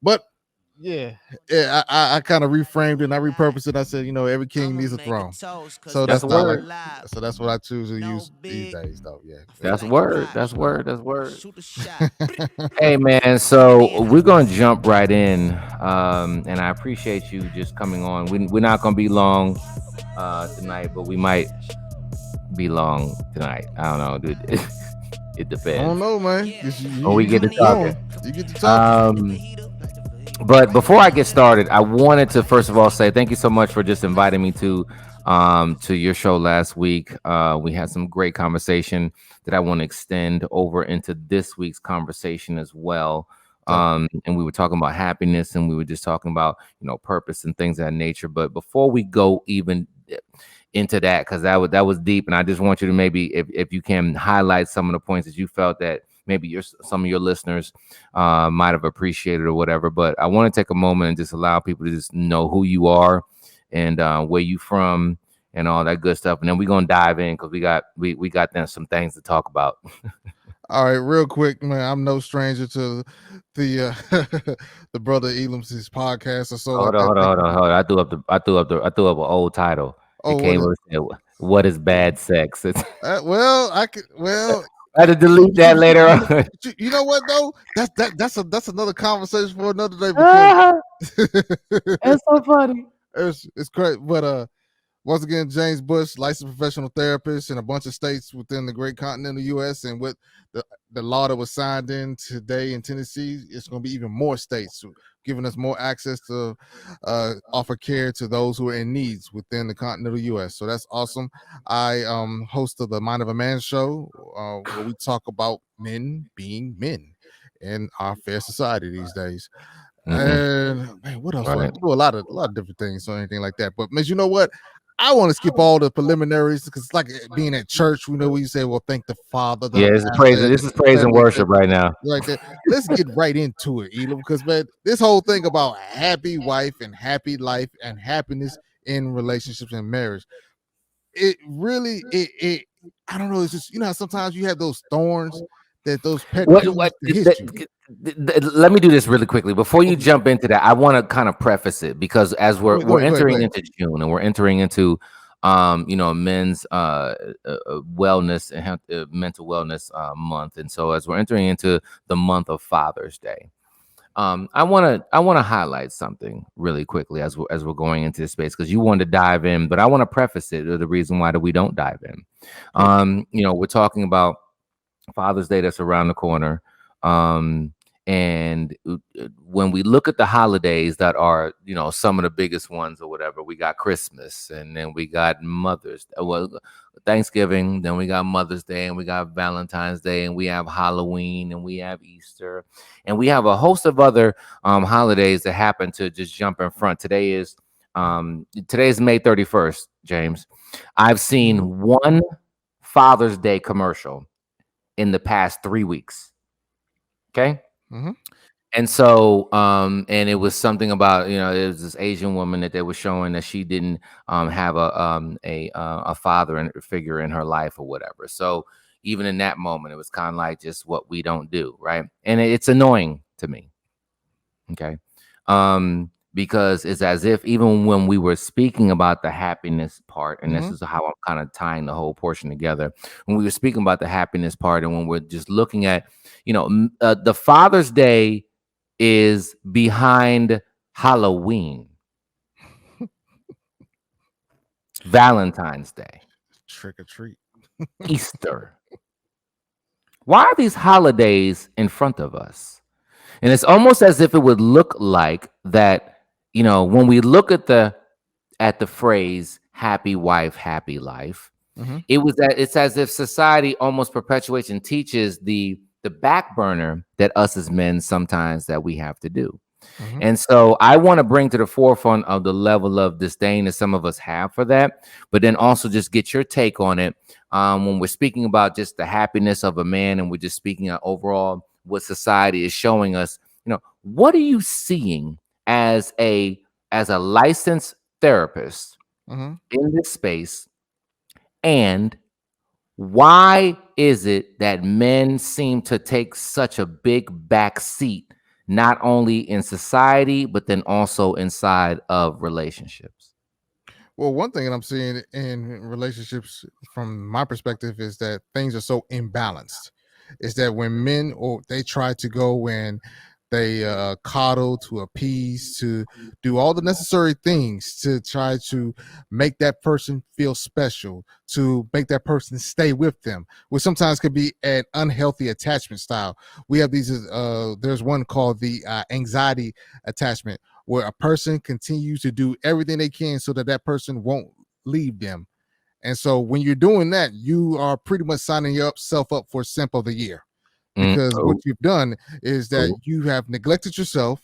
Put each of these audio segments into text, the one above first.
But yeah, I kind of reframed it and I repurposed it. I said, every king needs a throne. So That's that's a how word. that's what I choose to use these days, though. That's word. That's word. That's word. Yeah. Hey man, so we're gonna jump right in, and I appreciate you just coming on. We're not gonna be long tonight, but we might be long tonight. I don't know, dude. It I don't depends know, man. 'Cause when we you get get to to talking. going. You get to talking. Um, but before I get started, I wanted to first of all say thank you so much for just inviting me to your show last week. We had some great conversation that I want to extend over into this week's conversation as well. And we were talking about happiness, and we were just talking about purpose and things of that nature. But before we go even into that, because that was deep, and I just want you to maybe if you can highlight some of the points that you felt that maybe some of your listeners might have appreciated or whatever. But I want to take a moment and just allow people to just know who you are and where you from and all that good stuff. And then we're gonna dive in because we got then some things to talk about. All right, real quick, man. I'm no stranger to the the brother Elam's podcast or so like Hold on, that. hold on, hold on, hold on. I threw up an old title. It Oh, what came is? with what is bad sex? Well, I could. Well, I had to delete that later you know, on. you know what though? That's another conversation for another day because Ah, it's so funny. it's great. But once again, James Bush, licensed professional therapist in a bunch of states within the great continental U.S. And with the law that was signed in today in Tennessee, it's going to be even more states giving us more access to offer care to those who are in needs within the continental U.S. So that's awesome. I host of the Mind of a Man show where we talk about men being men in our fair society these days. Mm-mm. And man, what else do I Right. do? A lot of different things or anything like that. But man, you know what? I want to skip all the preliminaries because it's like being at church. We know we say, "Well, thank the Father, the Yeah, this is praise. Pastor, This is praise and and worship right now. like that." Let's get right into it, Elam, because man, this whole thing about happy wife and happy life and happiness in relationships and marriage, it really, it I don't know. It's just how sometimes you have those thorns that those pet What? peeves What? that hit you. Let me do this really quickly before you Okay, jump into that. I want to kind of preface it because as go we're ahead, go we're ahead, go ahead, go entering ahead. into June and we're entering into men's wellness and mental wellness month, and so as we're entering into the month of Father's Day. I want to highlight something really quickly as we're going into this space because you want to dive in, but I want to preface it. The reason why that we don't dive in. Cool. We're talking about Father's Day that's around the corner. Um, and when we look at the holidays that are, some of the biggest ones or whatever, we got Christmas and then we got Thanksgiving, then we got Mother's Day and we got Valentine's Day and we have Halloween and we have Easter and we have a host of other holidays that happen to just jump in front. Today is May 31st, James. I've Mhm. seen one Father's Day commercial in the past 3 weeks. Okay. Mhm. And so, and it was something about, it was this Asian woman that they were showing that she didn't have a father and figure in her life or whatever. So even in that moment, it was kind of like just what we don't do, right? And it's annoying to me. Okay. Because it's as if even when we were speaking about the happiness part, and this Mhm. is how I'm kind of tying the whole portion together, when we were speaking about the happiness part, and when we're just looking at, the Father's Day is behind Halloween, Valentine's Day, Trick or treat. Easter. Why are these holidays in front of us? And it's almost as if it would look like that, when we look at the phrase happy wife, happy life, Mhm. it's as if society almost perpetuates and teaches the back burner that us as men sometimes that we have to do. Mhm. And so I want to bring to the forefront of the level of disdain that some of us have for that, but then also just get your take on it when we're speaking about just the happiness of a man and we're just speaking of overall what society is showing us. What are you seeing as a licensed therapist Mhm. in this space, and why is it that men seem to take such a big back seat not only in society, but then also inside of relationships? Well, one thing that I'm seeing in relationships from my perspective is that things are so imbalanced. Is that when men or they try to go and they coddle to appease to do all the necessary things to try to make that person feel special, to make that person stay with them, which sometimes could be an unhealthy attachment style. We have these there's one called the anxiety attachment, where a person continues to do everything they can so that that person won't leave them. And so when you're doing that, you are pretty much signing yourself up for simp of the year, because what Oh, you've done is that oh, you have neglected yourself,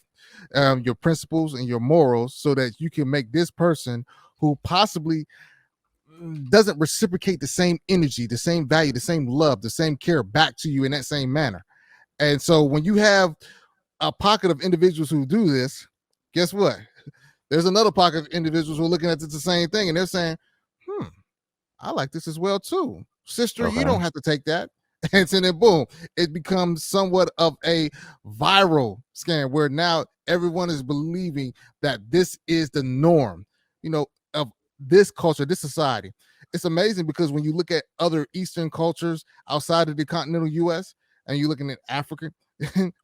your principles and your morals, so that you can make this person who possibly doesn't reciprocate the same energy, the same value, the same love, the same care back to you in that same manner. And so when you have a pocket of individuals who do this, guess what? There's another pocket of individuals who are looking at the same thing and they're saying, hmm, I like this as well too. Sister, you okay. don't have to take that. And so then boom, it becomes somewhat of a viral scam where now everyone is believing that this is the norm, of this culture, this society. It's amazing because when you look at other Eastern cultures outside of the continental US and you're looking at Africa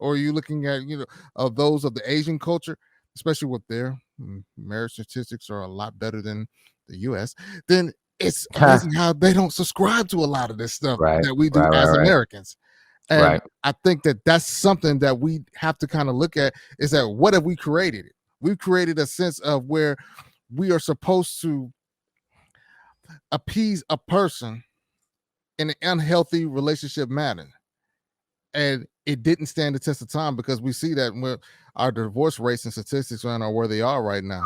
or you're looking at, of those of the Asian culture, especially with their marriage statistics are a lot better than the US, then it's amazing how they don't subscribe to a lot of this stuff Right, that we do right, right, as right, Americans. And right. I think that that's something that we have to kind of look at, is that what have we created? We've created a sense of where we are supposed to appease a person in an unhealthy relationship manner. And it didn't stand the test of time because we see that when our divorce rates and statistics are where they are right now.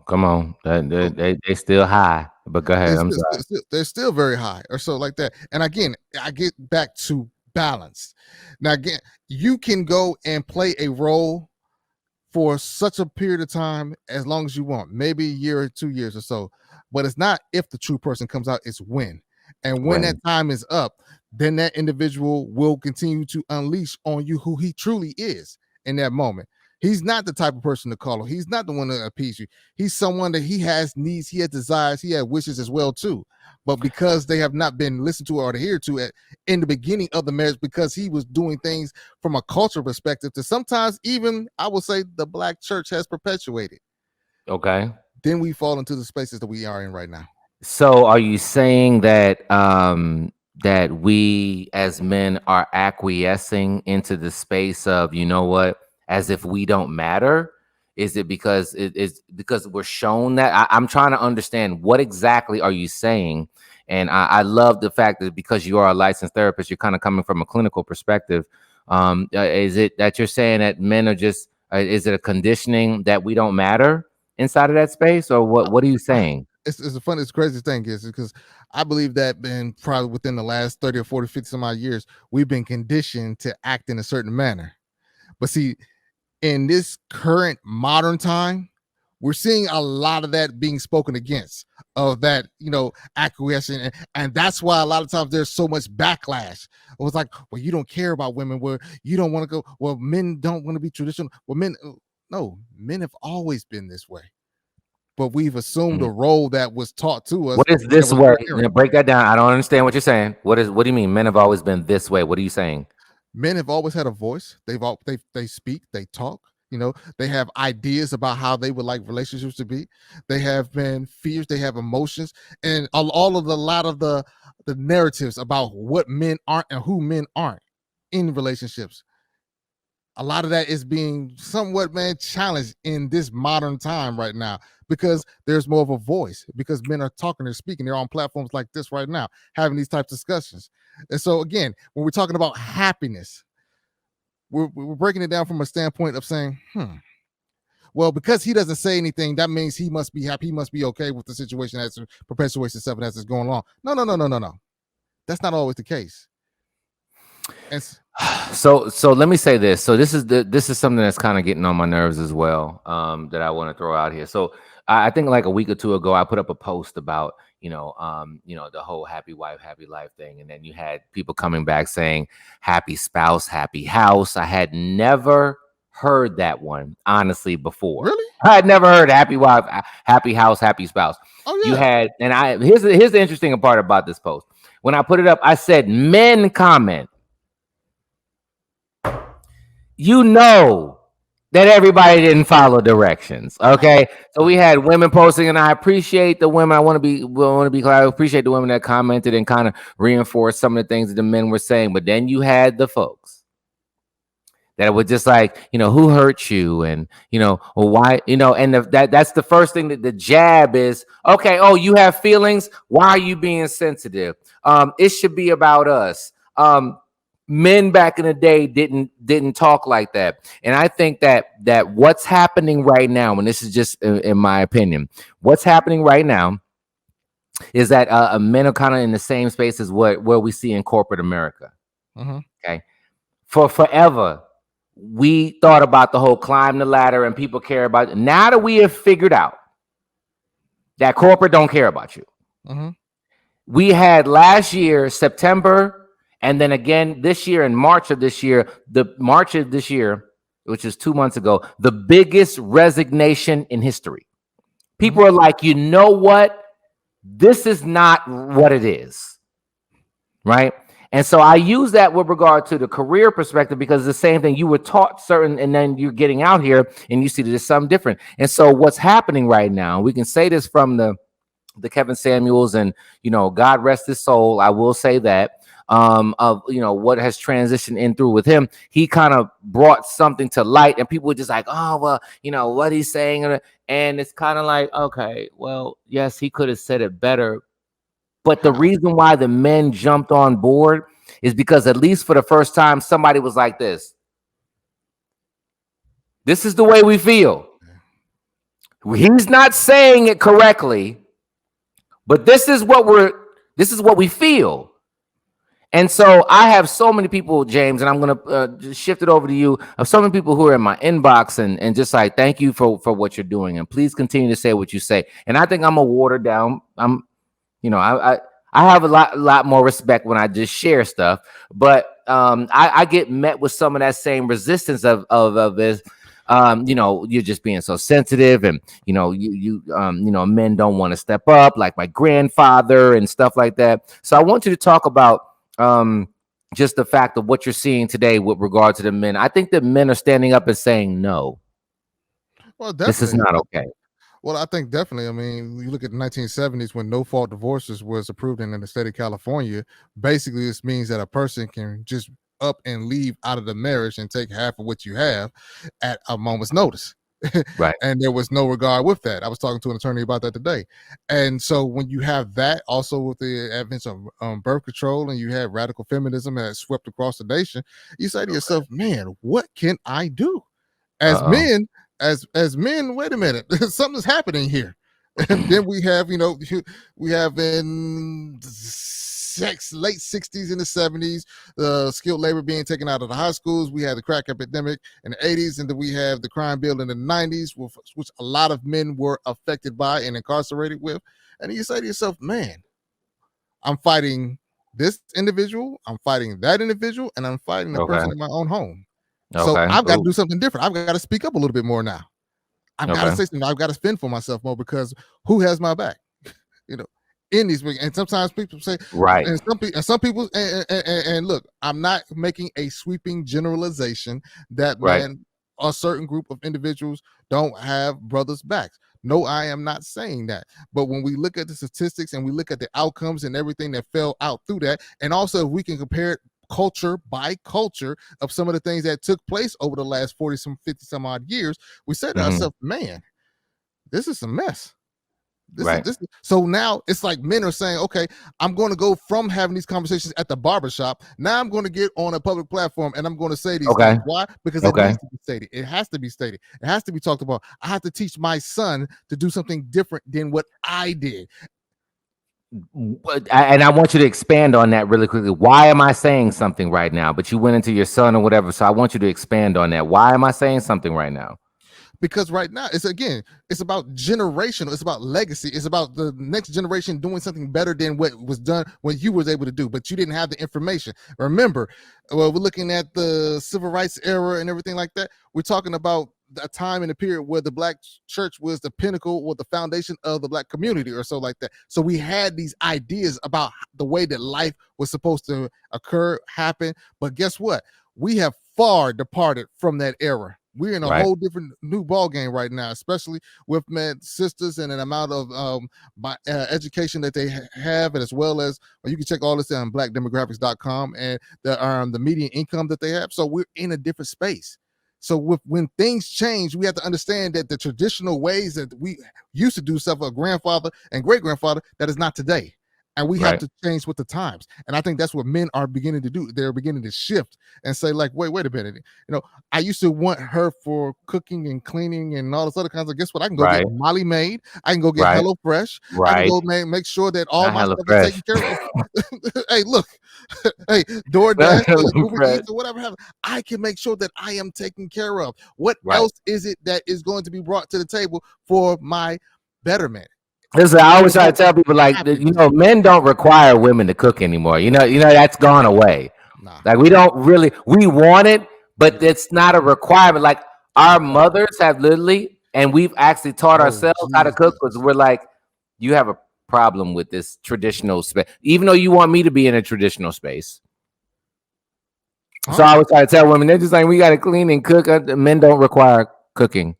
Come on. So They still high. But go ahead. I'm sorry. they're still very high or so like that. And again, I get back to balance. Now, again, you can go and play a role for such a period of time as long as you want, maybe a year or 2 years or so. But it's not if the true person comes out, it's when. And when that When time is up, then that individual will continue to unleash on you who he truly is in that moment. He's not the type of person to call. He's not the one to appease you. He's someone that he has needs, he has desires, he has wishes as well too. But because they have not been listened to or adhered to in the beginning of the marriage, because he was doing things from a cultural perspective to sometimes even I will say the black church has perpetuated, okay. then we fall into the spaces that we are in right now. So are you saying that that we as men are acquiescing into the space of, you know what, as if we don't matter? Is it because it is because we're shown that? I'm trying to understand what exactly are you saying? And I love the fact that because you are a licensed therapist, you're kind of coming from a clinical perspective. Is it that you're saying that men are just is it a conditioning that we don't matter inside of that space, or what are you saying? It's the funniest, crazy thing is because I believe that been probably within the last 30 or 40, 50 some odd years, we've been conditioned to act in a certain manner. But see, in this current modern time, we're seeing a lot of that being spoken against, of that, acquiescence. And that's why a lot of times there's so much backlash. It was like, well, you don't care about women, where you don't want to go, well, men don't want to be traditional. Well, no, men have always been this way. But we've assumed a role that was taught to us What is that this was way? very errant. Break that down. I don't understand what you're saying. What do you mean? Men have always been this way. What are you saying? Men have always had a voice. They speak, they talk. They have ideas about how they would like relationships to be. They have been fears. They have emotions, and all of the lot of the narratives about what men aren't and who men aren't in relationships. A lot of that is being somewhat, man, challenged in this modern time right now, because there's more of a voice, because men are talking, they're speaking, they're on platforms like this right now having these types of discussions. And so again, when we're talking about happiness, we're breaking it down from a standpoint of saying, well, because he doesn't say anything, that means he must be happy, he must be okay with the situation as it perpetuates itself and as it's going along. No. That's not always the case. And So let me say this. So this is something that's kind of getting on my nerves as well. That I want to throw out here. So I think like a week or two ago, I put up a post about the whole happy wife, happy life thing, and then you had people coming back saying happy spouse, happy house. I had never heard that one honestly before. Really? I had never heard happy wife, happy house, happy spouse. Oh You yeah. had, and here's the interesting part about this post. When I put it up, I said men comment. You know that everybody didn't follow directions. Okay. So we had women posting, and I appreciate the women. I want to be clear. I appreciate the women that commented and kind of reinforced some of the things that the men were saying. But then you had the folks that were just like, who hurt you? And, well, why, and that's the first thing that the jab is, okay, oh, you have feelings. Why are you being sensitive? It should be about us. Men back in the day didn't talk like that. And I think that what's happening right now, and this is just in my opinion, what's happening right now is that men are kind of in the same space as where we see in corporate America. Mm-hmm. Okay. For forever, we thought about the whole climb the ladder and people care about it. Now that we have figured out that corporate don't care about you. Mm-hmm. We had last year, September, and then again this year in March of this year, which is 2 months ago, the biggest resignation in history. People are like, you know what? This is not what it is. Right? And so I use that with regard to the career perspective, because it's the same thing. You were taught certain, and then you're getting out here and you see that there's something different. And so what's happening right now, we can say this from the Kevin Samuels, and, God rest his soul. I will say that. Of what has transitioned in through with him, he kind of brought something to light, and people were just like, oh well, what he's saying, and it's kind of like, okay, well, yes, he could have said it better, but the reason why the men jumped on board is because, at least for the first time, somebody was like, this is the way we feel. He's not saying it correctly, but this is what we feel. And so I have so many people, James, and I'm going to shift it over to you. I have so many people who are in my inbox and just like, thank you for what you're doing. And please continue to say what you say. And I think I'm a watered down. I have a lot more respect when I just share stuff. But I get met with some of that same resistance of this. You're just being so sensitive, and men don't want to step up, like my grandfather and stuff like that. So I want you to talk about just the fact of what you're seeing today with regard to the men. I think that men are standing up and saying, no, well, definitely. This is not okay. Well, I think definitely. I mean, you look at the 1970s when no-fault divorces was approved in the state of California. Basically, this means that a person can just up and leave out of the marriage and take half of what you have at a moment's notice. Right. And there was no regard with that. I was talking to an attorney about that today. And so when you have that, also with the advent of birth control, and you have radical feminism that swept across the nation, you say to yourself, man, what can I do? As men, wait a minute, something's happening here. And then we have, we have in late 60s and the 70s, skilled labor being taken out of the high schools. We had the crack epidemic in the 80s, and then we have the crime bill in the 90s, which a lot of men were affected by and incarcerated with. And you say to yourself, man, I'm fighting this individual, I'm fighting that individual, and I'm fighting the person in my own home. So I've got to do something different. I've got to speak up a little bit more now. I've got to say something. I've got to fend for myself more, because who has my back? In these, and sometimes people say, right, and some people, and look, I'm not making a sweeping generalization that man, a certain group of individuals don't have brothers' backs. No, I am not saying that. But when we look at the statistics and we look at the outcomes and everything that fell out through that, and also if we can compare it culture by culture of some of the things that took place over the last 50 some odd years, we said to ourselves, man, this is a mess. So now it's like men are saying, okay, I'm going to go from having these conversations at the barbershop. Now I'm going to get on a public platform and I'm going to say these things. Why? Because it needs to be stated. It has to be stated. It has to be talked about. I have to teach my son to do something different than what I did. And I want you to expand on that really quickly. Why am I saying something right now? But you went into your son or whatever. So I want you to expand on that. Why am I saying something right now? because right now it's about generational, it's about legacy, it's about the next generation doing something better than what was done when you was able to do, but you didn't have the information. Remember, well, we're looking at the civil rights era and everything like that. We're talking about a time in a period where the black church was the pinnacle or the foundation of the black community or so like that. So we had these ideas about the way that life was supposed to occur, happen, but guess what? We have far departed from that era. We're in a Right. whole different new ball game right now, especially with sisters and an amount of education that they have, and as well as you can check all this on blackdemographics.com and the median income that they have. So we're in a different space. So when things change, we have to understand that the traditional ways that we used to do stuff, our grandfather and great grandfather, that is not today. And we have Right. to change with the times. And I think that's what men are beginning to do. They're beginning to shift and say, like, wait a minute. I used to want her for cooking and cleaning and all this other kinds of. Guess what? I can go Right. get Molly Maid. I can go get Right. HelloFresh. I can Right. go make sure that all Not my stuff is HelloFresh. taken care of. Hey, look. Hey, DoorDash, Uber Eats, or whatever happens. I can make sure that I am taken care of. What Right. else is it that is going to be brought to the table for my betterment? Listen, I always try to tell people, like, men don't require women to cook anymore. That's gone away. Nah. Like, we want it, but it's not a requirement. Like, our mothers have literally, and we've actually taught ourselves how to cook, because we're like, you have a problem with this traditional space, even though you want me to be in a traditional space. So I always try to tell women, they're just like, we got to clean and cook. Men don't require cooking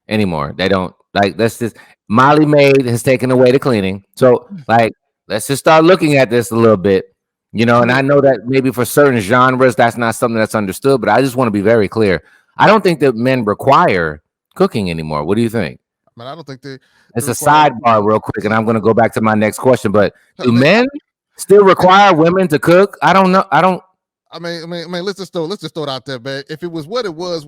anymore. They don't. Like, that's just, Molly Maid has taken away the cleaning. So, like, let's just start looking at this a little bit, and I know that maybe for certain genres, that's not something that's understood, but I just want to be very clear. I don't think that men require cooking anymore. What do you think? I don't think it's a sidebar real quick, and I'm going to go back to my next question, but do men still require women to cook? I don't know. I mean, let's just throw it out there, man. If it was what it was,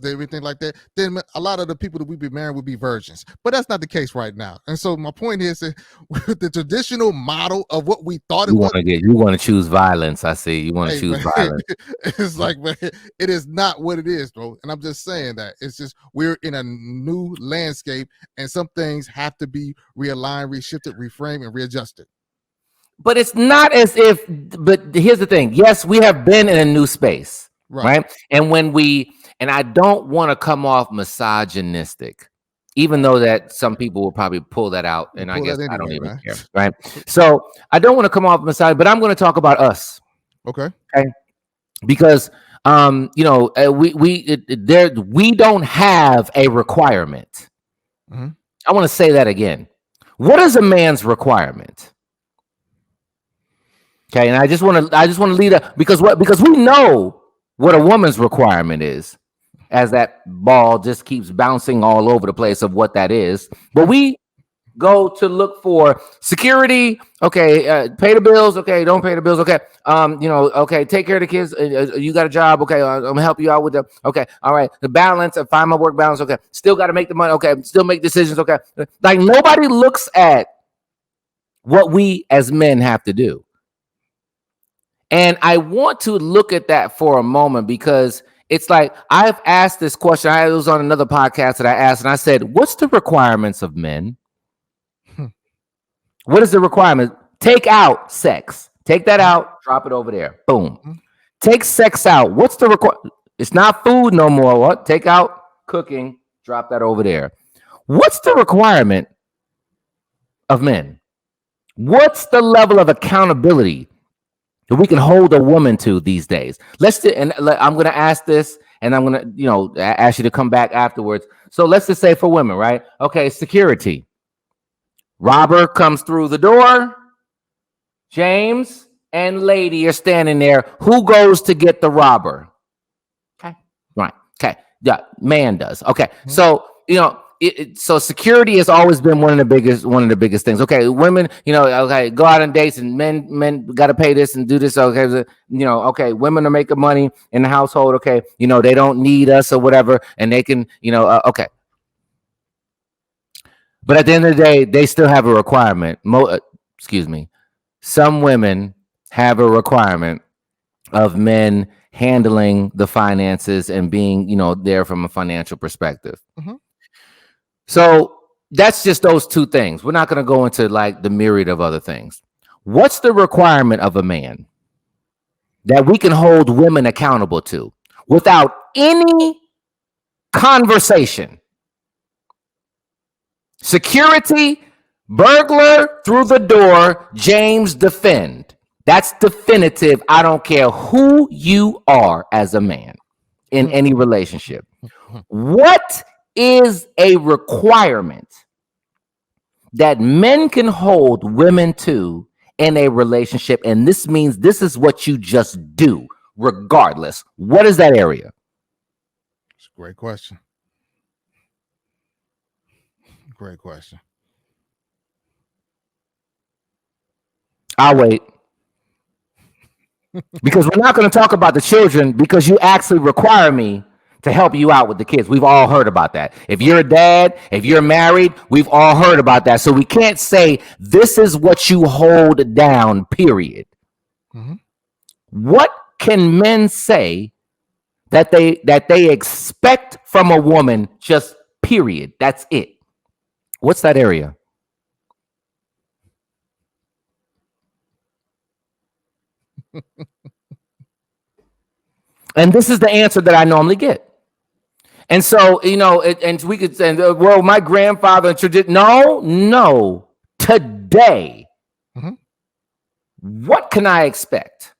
everything like that, then a lot of the people that we'd be marrying would be virgins. But that's not the case right now. And so my point is that with the traditional model of what we thought you want to choose violence. I see. You want to choose violence. It's like, man, it is not what it is, bro. And I'm just saying that it's just we're in a new landscape, and some things have to be realigned, reshifted, reframed, and readjusted. But it's not as if, but here's the thing. Yes, we have been in a new space, right? And and I don't want to come off misogynistic, even though that some people will probably pull that out. And I guess I don't even care, right? So I don't want to come off misogynist, but I'm going to talk about us. Okay. Because, we don't have a requirement. Mm-hmm. I want to say that again. What is a man's requirement? Okay, and I just want to lead up because we know what a woman's requirement is, as that ball just keeps bouncing all over the place of what that is. But we go to look for security. Okay, pay the bills. Okay, don't pay the bills. Okay, okay, take care of the kids. You got a job. Okay, I'm gonna help you out with the. Okay, all right, the balance. Find my work balance. Okay, still got to make the money. Okay, still make decisions. Okay, like nobody looks at what we as men have to do. And I want to look at that for a moment, because it's like, I've asked this question. I was on another podcast that I asked, and I said, what's the requirements of men? What is the requirement? Take out sex. Take that out, drop it over there. Boom. Take sex out. What's the requirement? It's not food no more. What? Take out cooking, drop that over there. What's the requirement of men? What's the level of accountability that we can hold a woman to these days? And I'm going to ask this, and I'm going to, ask you to come back afterwards. So let's just say for women, right? Okay, security. Robber comes through the door. James and Lady are standing there. Who goes to get the robber? Okay, right. Okay, yeah, man does. Okay, so so security has always been one of the biggest things. Okay, women, okay, go out on dates, and men got to pay this and do this. Okay, okay, women are making money in the household. Okay, they don't need us or whatever, and they can, okay. But at the end of the day, they still have a requirement. Some women have a requirement of men handling the finances and being, there from a financial perspective. So that's just those two things. We're not going to go into like the myriad of other things. What's the requirement of a man that we can hold women accountable to without any conversation? Security, burglar through the door, James defend. That's definitive. I don't care who you are as a man in any relationship. What is a requirement that men can hold women to in a relationship? And this means this is what you just do, regardless. What is that area? It's a great question. Great question. I'll wait. Because we're not going to talk about the children because you actually require me to help you out with the kids. We've all heard about that. If you're a dad, if you're married, we've all heard about that. So we can't say this is what you hold down, period. Mhm. What can men say that they expect from a woman, just period? That's it. What's that area? And this is the answer that I normally get. And so, you know, and we could say, well, my grandfather tradition. No. Today, Mhm. what can I expect?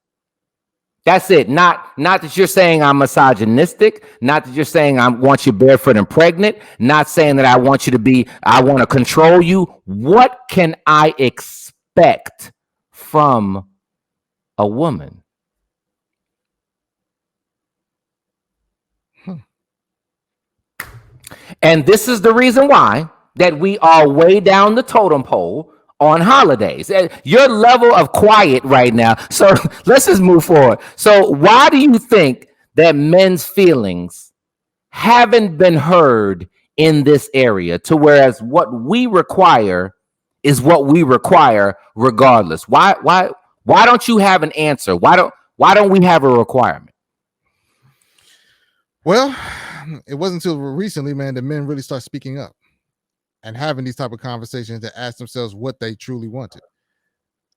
That's it. Not that you're saying I'm misogynistic. Not that you're saying I want you barefoot and pregnant. Not saying that I want you to be, I want to control you. What can I expect from a woman? And this is the reason why that we are way down the totem pole on holidays. Your level of quiet right now. So let's just move forward. So why do you think that men's feelings haven't been heard in this area, to whereas what we require is what we require regardless? Why don't you have an answer? Why don't we have a requirement? Well, it wasn't until recently, man, that men really start speaking up and having these type of conversations to ask themselves what they truly wanted.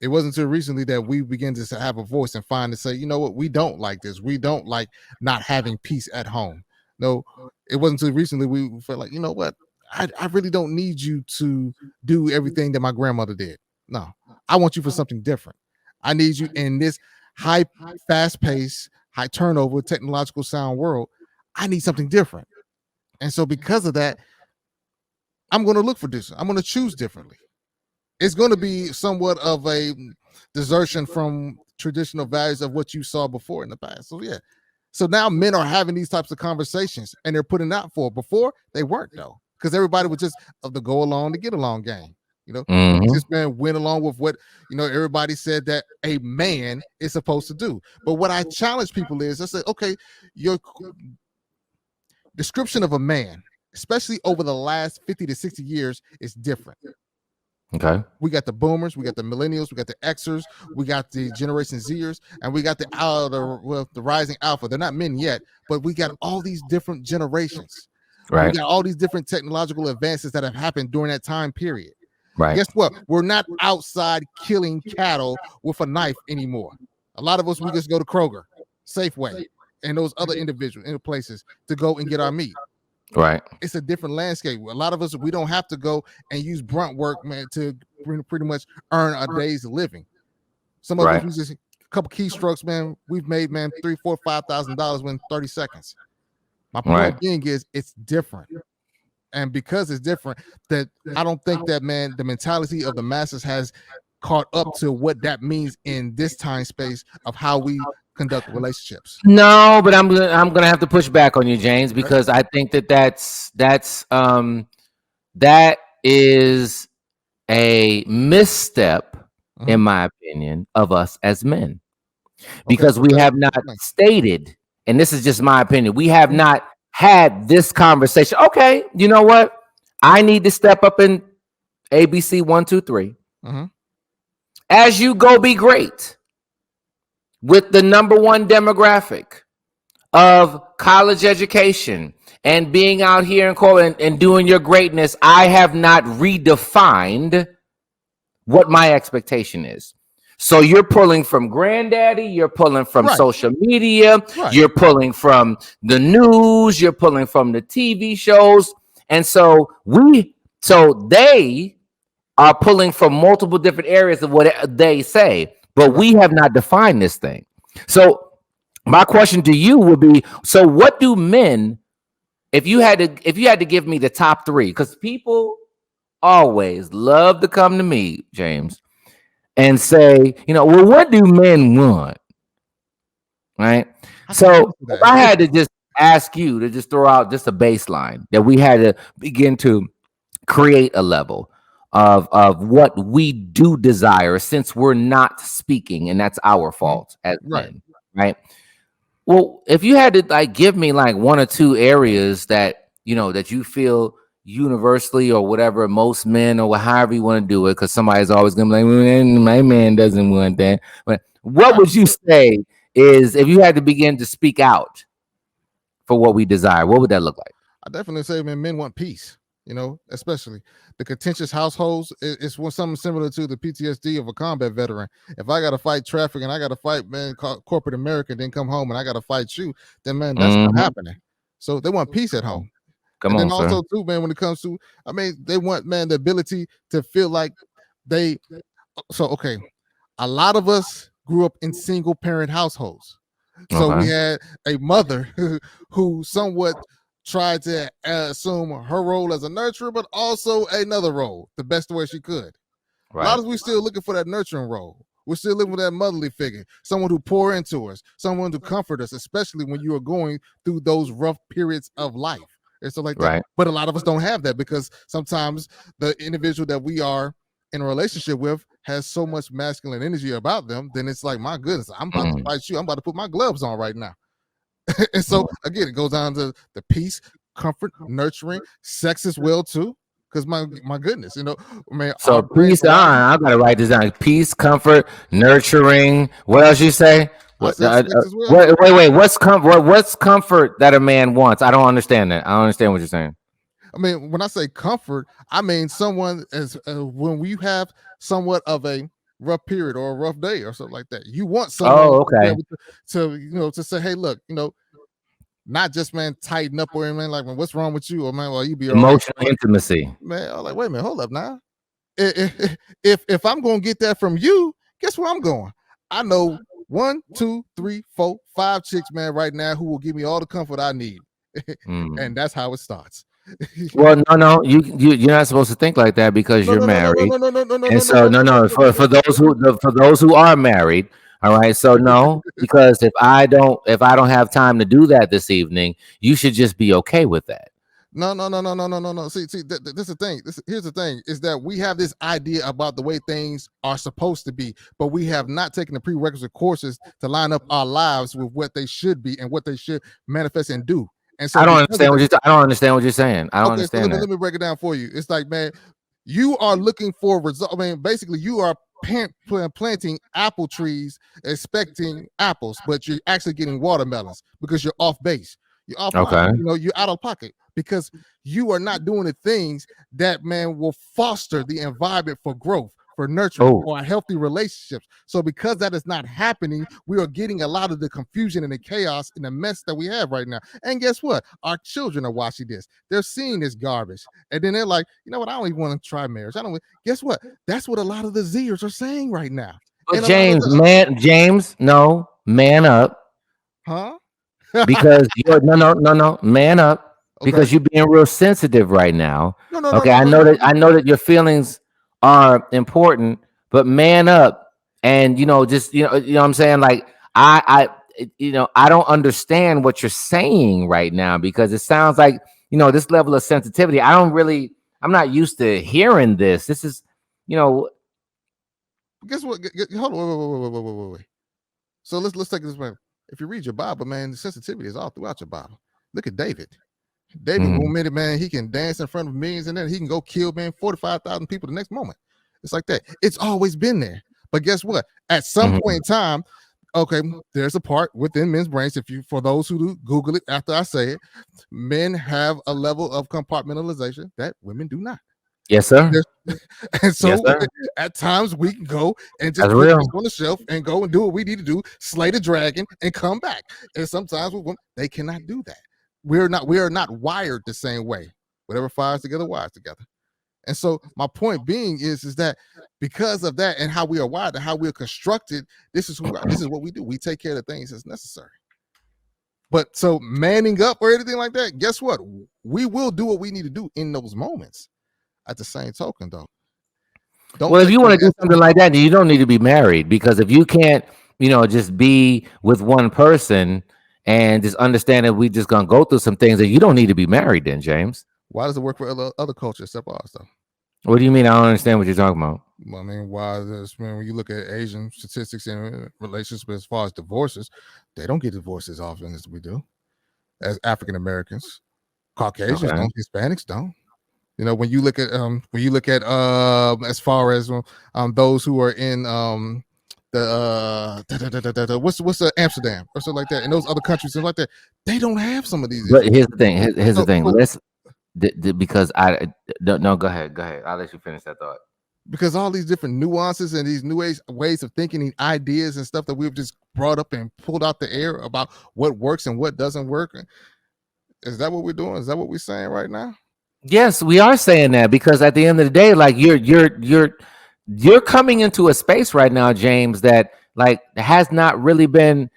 It wasn't until recently that we begin to have a voice and find to say, you know what, we don't like this. We don't like not having peace at home. No, it wasn't until recently we felt like, you know what, I really don't need you to do everything that my grandmother did. No, I want you for something different. I need you in this high, fast pace, high turnover, technological sound world. I need something different. And so because of that, I'm going to look for this. I'm going to choose differently. It's going to be somewhat of a desertion from traditional values of what you saw before in the past. So yeah. So now men are having these types of conversations and they're putting out for it. Before they weren't, though, because everybody was just of the go along to get along game. You know, this man went along with what, you know, everybody said that a man is supposed to do. But what I challenge people is, I say, okay, your description of a man, especially over the last 50 to 60 years, is different. Okay. We got the boomers, we got the millennials, we got the Xers, we got the Generation Zers, and we got the rising alpha. They're not men yet, but we got all these different generations. Right. We got all these different technological advances that have happened during that time period. Right. Guess what? We're not outside killing cattle with a knife anymore. A lot of us, we just go to Kroger, Safeway, and those other individual places to go and get our meat. Right. It's a different landscape. A lot of us, we don't have to go and use brunt work, man, to pretty much earn a day's living. Some of us, we just a couple keystrokes, man. We've made, man, $3,000, $4,000, $5,000 within 30 seconds. My point being is, it's different, and because it's different, that I don't think that, man, the mentality of the masses has caught up to what that means in this time space of how we conduct relationships. No, but I'm gonna have to push back on you, James, because I think that is a misstep, in my opinion, of us as men, because we have not stated, and this is just my opinion, we have not had this conversation. Okay, you know what? I need to step up in ABC 1, 2, 3. As you go, be great. With the number one demographic of college education and being out here in corporate and doing your greatness, I have not redefined what my expectation is. So you're pulling from granddaddy, you're pulling from social media, you're pulling from the news, you're pulling from the TV shows. And so they are pulling from multiple different areas of what they say, but we have not defined this thing. So my question to you would be, so what do men, if you had to give me the top three, because people always love to come to me, James, and say, well, what do men want? Right? So if I had to just ask you to just throw out just a baseline that we had to begin to create a level of what we do desire, since we're not speaking, and that's our fault as men, right? Well, if you had to give me one or two areas that that you feel universally or whatever, most men or however you want to do it, because somebody's always gonna be like, my man doesn't want that. But what would you say is, if you had to begin to speak out for what we desire, what would that look like? I definitely say, man, men want peace. Especially the contentious households. It's something similar to the PTSD of a combat veteran. If I got to fight traffic and I got to fight, man, corporate America, then come home and I got to fight you, then, man, that's not happening. So they want peace at home. Then also, too, man, when it comes to, they want, man, the ability to feel like a lot of us grew up in single parent households. So we had a mother who somewhat tried to assume her role as a nurturer, but also another role the best way she could. A lot of us, we still looking for that nurturing role. We're still looking for that motherly figure, someone who pour into us, someone to comfort us, especially when you are going through those rough periods of life and stuff like that. But a lot of us don't have that, because sometimes the individual that we are in a relationship with has so much masculine energy about them, then it's like, my goodness, I'm about to fight you. I'm about to put my gloves on right now. And so again, it goes down to the peace, comfort, nurturing, sex as well too. Because my goodness, man. So peace on. I gotta write this down. Peace, comfort, nurturing. What else you say? Wait. What's comfort that a man wants? I don't understand that. I don't understand what you're saying. When I say comfort, I mean someone as when we have somewhat of a rough period or a rough day or something like that. You want someone to say, hey, look, not just, man, tighten up, or man, like, man, what's wrong with you? Or, man, well, you be emotional intimacy. Man, I'm like, wait a minute, hold up now. If I'm gonna get that from you, guess where I'm going? I know 1, 2, 3, 4, 5 chicks, man, right now who will give me all the comfort I need. And that's how it starts. Well, no, you're not supposed to think like that, because you're married. For those who are married, all right. So no, because if I don't have time to do that this evening, you should just be okay with that. No. See, this is the thing. Here's the thing: is that we have this idea about the way things are supposed to be, but we have not taken the prerequisite courses to line up our lives with what they should be and what they should manifest and do. And so I don't understand what you're saying. I don't understand that. Let me break it down for you. It's like, man, you are looking for results. Basically, you are planting apple trees, expecting apples, but you're actually getting watermelons because you're off base. You're off. You're out of pocket, because you are not doing the things that, man, will foster the environment for growth, for nurturing, or healthy relationships. So because that is not happening, we are getting a lot of the confusion and the chaos and the mess that we have right now. And guess what? Our children are watching this. They're seeing this garbage. And then they're like, you know what? I don't even want to try marriage. Guess what? That's what a lot of the Zers are saying right now. But James, no, man up. Huh? Because you're no, man up. Because you're being real sensitive right now. I know that your feelings are important, but man up. And just what I'm saying, like, I don't understand what you're saying right now, because it sounds like this level of sensitivity. I'm not used to hearing this. This is guess what? Hold on, wait. So let's take this, man. If you read your Bible, man, the sensitivity is all throughout your Bible. Look at David. David, one minute, man, he can dance in front of millions, and then he can go kill, man, 45,000 people the next moment. It's like that. It's always been there. But guess what? At some point in time, Okay, there's a part within men's brains. For those who do Google it after I say it, men have a level of compartmentalization that women do not. Yes, sir. And so Yes, sir. at times we can go and just That's put real. this on the shelf and go and do what we need to do, slay the dragon and come back. And sometimes with women, they cannot do that. We are not wired the same way. Whatever fires together, wires together. And so my point being is that because of that and how we are wired and how we are constructed, this is what we do. We take care of the things that's necessary. But so manning up or anything like that, guess what? We will do what we need to do in those moments. At the same token, though, well, if you want to do something like that, you don't need to be married, because if you can't, just be with one person and just understand that we just gonna go through some things, that you don't need to be married then, James. Why does it work for other cultures except ours, though? What do you mean? I don't understand what you're talking about. Well, I mean, when you look at Asian statistics in relationships as far as divorces, they don't get divorced as often as we do, as African Americans. Caucasians don't, Hispanics don't. When you look at as far as those who are in the what's Amsterdam or something like that, and those other countries and like that, they don't have some of these. But here's the thing. Here's the thing. Let's because I don't know. Go ahead. I'll let you finish that thought. Because all these different nuances and these new ways of thinking, and ideas and stuff that we've just brought up and pulled out the air about what works and what doesn't work. Is that what we're doing? Is that what we're saying right now? Yes, we are saying that, because at the end of the day, like you're coming into a space right now, James, that like has not really been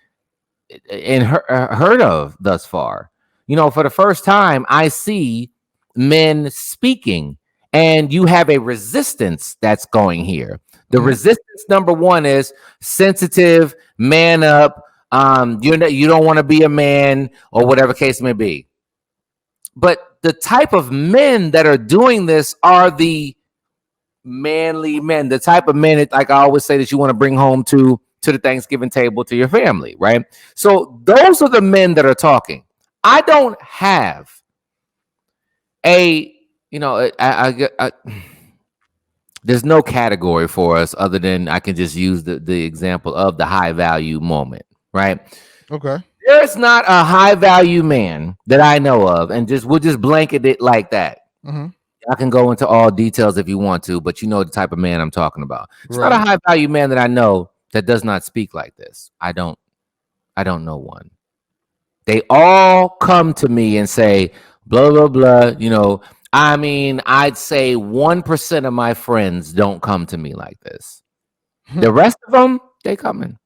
heard of thus far. For the first time, I see men speaking, and you have a resistance that's going here. The resistance number one is sensitive, man up. You don't want to be a man, or whatever case may be. But the type of men that are doing this are the manly men, the type of men that, like I always say, that you want to bring home to the Thanksgiving table to your family, right? So those are the men that are talking. I don't have there's no category for us other than I can just use the example of the high value moment, right? Okay. There's not a high value man that I know of, and we'll just blanket it like that. Mm-hmm. I can go into all details if you want to, but you know the type of man I'm talking about. It's not a high value man that I know that does not speak like this. I don't know one. They all come to me and say, blah, blah, blah. I mean, I'd say 1% of my friends don't come to me like this. The rest of them, they coming.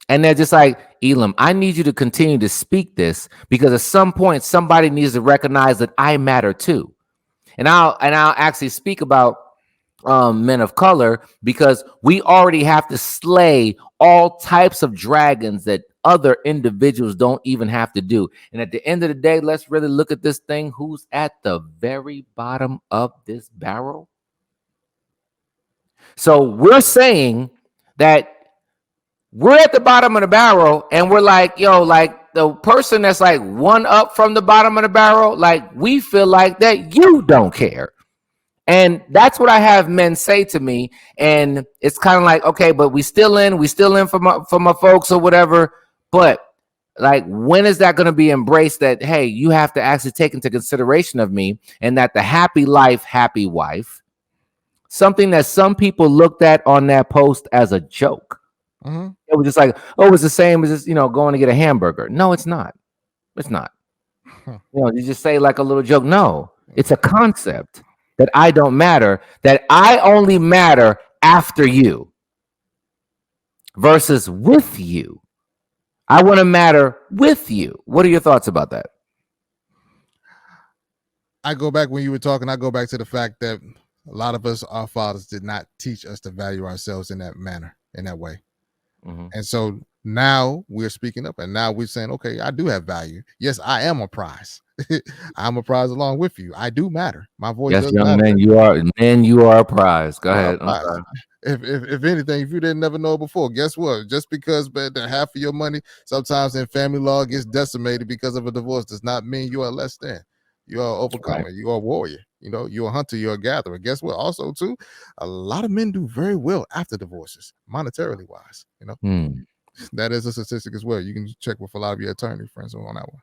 And they're just like, Elam, I need you to continue to speak this, because at some point somebody needs to recognize that I matter too. And I'll actually speak about men of color, because we already have to slay all types of dragons that other individuals don't even have to do. And at the end of the day, let's really look at this thing. Who's at the very bottom of this barrel? So we're saying that we're at the bottom of the barrel, and we're like, like the person that's like one up from the bottom of the barrel, like we feel like that you don't care. And that's what I have men say to me. And it's kind of like, okay, but we still in for my folks or whatever. But like, when is that going to be embraced, that, hey, you have to actually take into consideration of me, and that the happy life, happy wife, something that some people looked at on that post as a joke. Mm-hmm. It was just like, oh, it's the same as just, going to get a hamburger. No, it's not. It's not. You just say like a little joke. No, it's a concept that I don't matter, that I only matter after you versus with you. I want to matter with you. What are your thoughts about that? I go back when you were talking, I go back to the fact that a lot of us, our fathers, did not teach us to value ourselves in that manner, in that way. Mm-hmm. And so now we're speaking up, and now we're saying, okay, I do have value. Yes, I am a prize. I'm a prize along with you. I do matter. My voice does matter. Man, you are a prize. Go ahead. If anything, if you didn't never know before, guess what? Just because half of your money sometimes in family law gets decimated because of a divorce does not mean you are less than. You are an overcomer. Right. You are a warrior. You're a hunter. You're a gatherer. Guess what? Also, too, a lot of men do very well after divorces, monetarily wise. That is a statistic as well. You can check with a lot of your attorney friends on that one.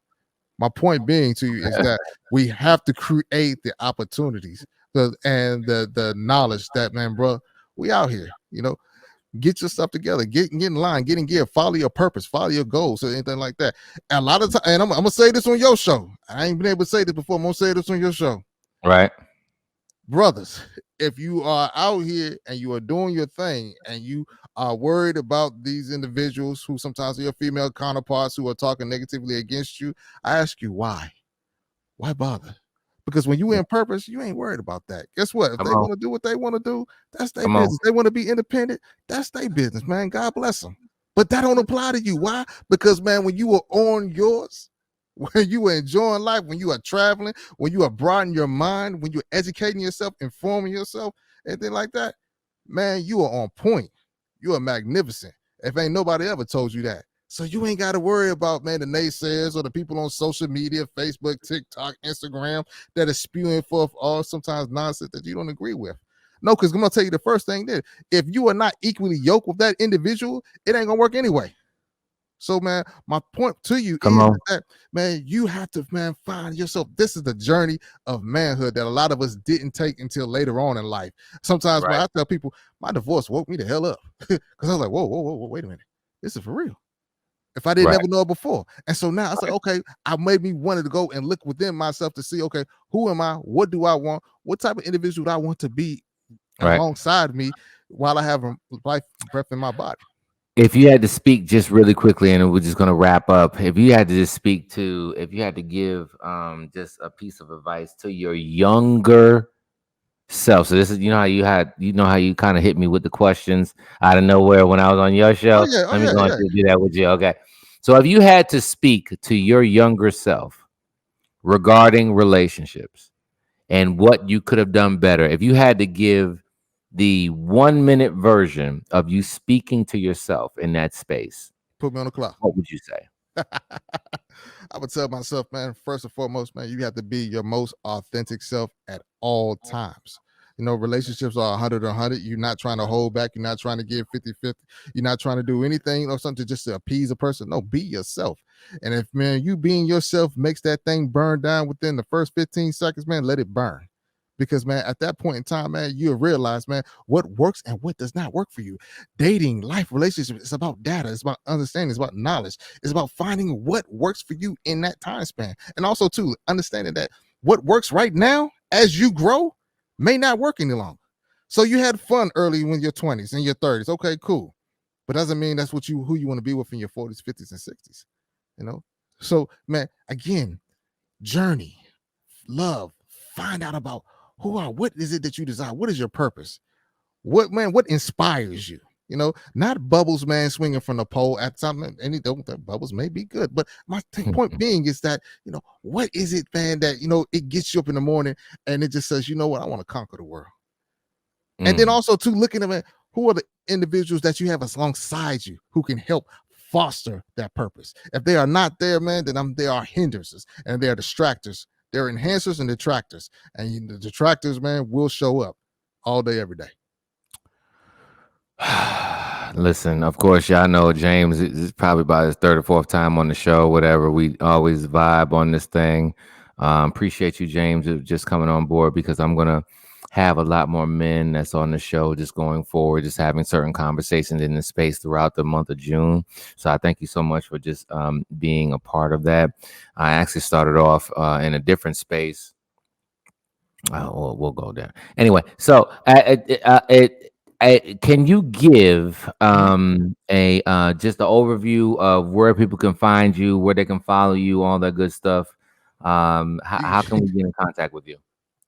My point being to you is that we have to create the opportunities and the knowledge that, man, bro, we out here. Get your stuff together, get in line, get in gear, follow your purpose, follow your goals, or anything like that. And a lot of time, and I'm gonna say this on your show. I ain't been able to say this before. I'm gonna say this on your show. Right. Brothers, if you are out here and you are doing your thing and you are worried about these individuals who sometimes are your female counterparts who are talking negatively against you, I ask you why? Why bother? Because when you in purpose, you ain't worried about that. Guess what? If Come they on. want to do what they want to do, that's their Come on. business. They want to be independent, that's their business, man. God bless them. But that don't apply to you. Why? Because, man, when you are on yours, when you are enjoying life, when you are traveling, when you are broadening your mind, when you're educating yourself, informing yourself, anything like that, man, you are on point. You are magnificent. If ain't nobody ever told you that. So you ain't got to worry about, man, the naysayers or the people on social media, Facebook, TikTok, Instagram, that are spewing forth all sometimes nonsense that you don't agree with. No, because I'm going to tell you the first thing there. If you are not equally yoked with that individual, it ain't going to work anyway. So, man, my point to you Come is on. that, man, you have to, man, find yourself. This is the journey of manhood that a lot of us didn't take until later on in life. Sometimes, man, Right. I tell people, my divorce woke me the hell up because I was like, whoa, wait a minute. This is for real. If I didn't Right. ever know it before. And so now I said, okay, I made me wanted to go and look within myself to see, okay, who am I? What do I want? What type of individual do I want to be Right. alongside me while I have life breath in my body? If you had to speak just really quickly, and we're just going to wrap up. If you had to just speak to, if you had to give just a piece of advice to your younger self. So this is, how you kind of hit me with the questions out of nowhere when I was on your Oh show. yeah, Let me go and do that with you. Okay. So if you had to speak to your younger self regarding relationships and what you could have done better, if you had to give the 1 minute version of you speaking to yourself in that space, put me on the clock. what would you say? I would tell myself, man, first and foremost, man, you have to be your most authentic self at all times. Relationships are 100 or 100. You're not trying to hold back. You're not trying to give 50-50. You're not trying to do anything or something just to appease a person. No, be yourself. And if, man, you being yourself makes that thing burn down within the first 15 seconds, man, let it burn. Because, man, at that point in time, man, you'll realize, man, what works and what does not work for you. Dating, life, relationships, it's about data. It's about understanding. It's about knowledge. It's about finding what works for you in that time span. And also, too, understanding that what works right now as you grow may not work any longer. So you had fun early when you're 20s and your 30s. Okay, cool. But doesn't mean that's who you want to be with in your 40s, 50s, and 60s. So, man, again, journey, love, find out about what is it that you desire? What is your purpose? What inspires you? Not bubbles, man, swinging from the pole at something. Any that bubbles may be good, but my point being is that, what is it, man, that it gets you up in the morning and it just says, you know what, I want to conquer the world. And then also too, looking at who are the individuals that you have alongside you who can help foster that purpose. If they are not there, man, then they are hindrances and they are distractors. They're enhancers and detractors. And the detractors, man, will show up all day, every day. Listen, of course, y'all know James is probably about his third or fourth time on the show, whatever. We always vibe on this thing. Appreciate you, James, of just coming on board, because I'm going to have a lot more men that's on the show just going forward, just having certain conversations in the space throughout the month of June. So I thank you so much for just being a part of that. I actually started off in a different space. We'll go there. Anyway, so can you give just an overview of where people can find you, where they can follow you, all that good stuff? How can we get in contact with you?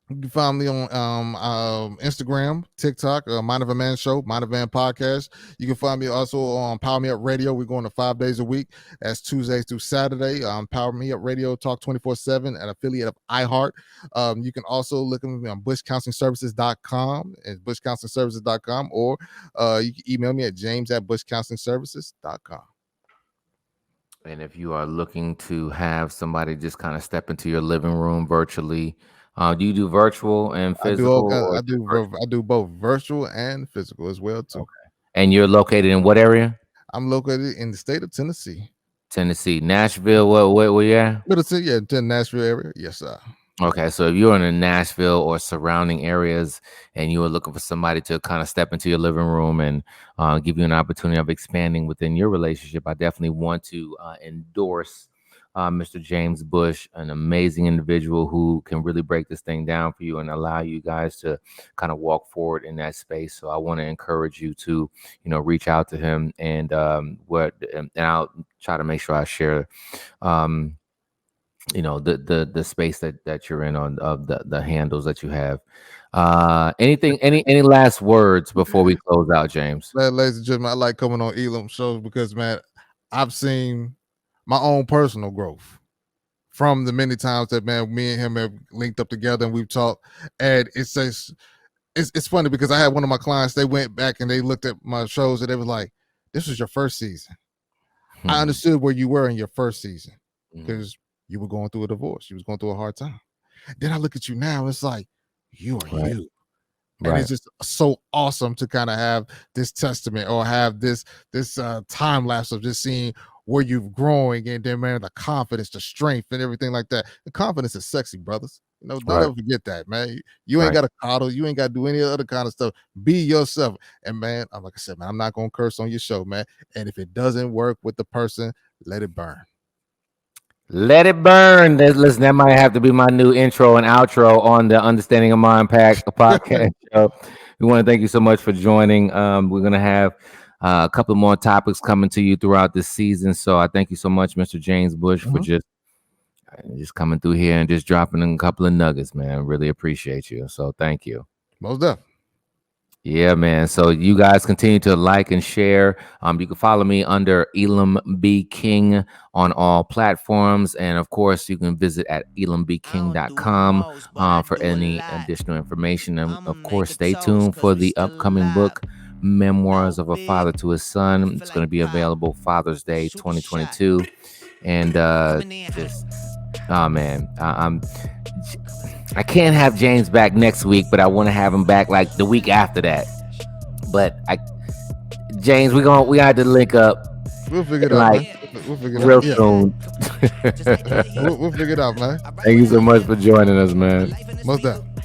You can find me on Instagram, TikTok, Mind of a Man Show, Mind of a Man Podcast. You can find me also on Power Me Up Radio. We're going to 5 days a week. That's Tuesdays through Saturday. Power Me Up Radio, talk 24/7, an affiliate of iHeart. You can also look at me on bushcounselingservices.com and bushcounselingservices.com, or you can email me at james@bushcounselingservices.com. And if you are looking to have somebody just kind of step into your living room virtually, do you do virtual and physical? I do both virtual and physical as well too. Okay. And you're located in what area? I'm located in the state of Tennessee. Tennessee, Nashville. Where you at? Middle Tennessee, yeah, the Nashville area. Yes, sir. Okay, so if you're in the Nashville or surrounding areas and you are looking for somebody to kind of step into your living room and give you an opportunity of expanding within your relationship, I definitely want to endorse Mr. James Bush, an amazing individual who can really break this thing down for you and allow you guys to kind of walk forward in that space. So I want to encourage you to, reach out to him and I'll try to make sure I share the space that you're in on of the handles that you have. Any last words before we close out, James? Ladies and gentlemen, I like coming on Elam shows because, man, I've seen my own personal growth from the many times that, man, me and him have linked up together and we've talked. And it's funny because I had one of my clients, they went back and they looked at my shows and they was like, this was your first season. I understood where you were in your first season because you were going through a divorce. You was going through a hard time. Then I look at you now, and it's like, you are you. And it's just so awesome to kind of have this testament or have this time lapse of just seeing where you're growing, and then, man, the confidence, the strength, and everything like that. The confidence is sexy, brothers. Don't ever forget that, man. You ain't got to coddle. You ain't got to do any other kind of stuff. Be yourself. And, man, like I said, man, I'm not going to curse on your show, man. And if it doesn't work with the person, let it burn. Let it burn. Listen, that might have to be my new intro and outro on the Understanding a Mind Pack podcast show. We want to thank you so much for joining. We're going to have a couple more topics coming to you throughout this season. So I thank you so much, Mr. James Bush, for just coming through here and just dropping a couple of nuggets, man. Really appreciate you. So thank you. Most definitely. Yeah, man. So you guys continue to like and share. You can follow me under Elam B. King on all platforms. And of course, you can visit at elambking.com for any additional information. And of course, stay tuned for the upcoming book, Memoirs of a Father to His Son. It's going to be available Father's Day 2022. And I can't have James back next week, but I want to have him back like the week after that. But James, we got to link up. We'll figure it out. We'll figure it real soon. We'll figure it out, man. Thank you so much for joining us, man. Most definitely.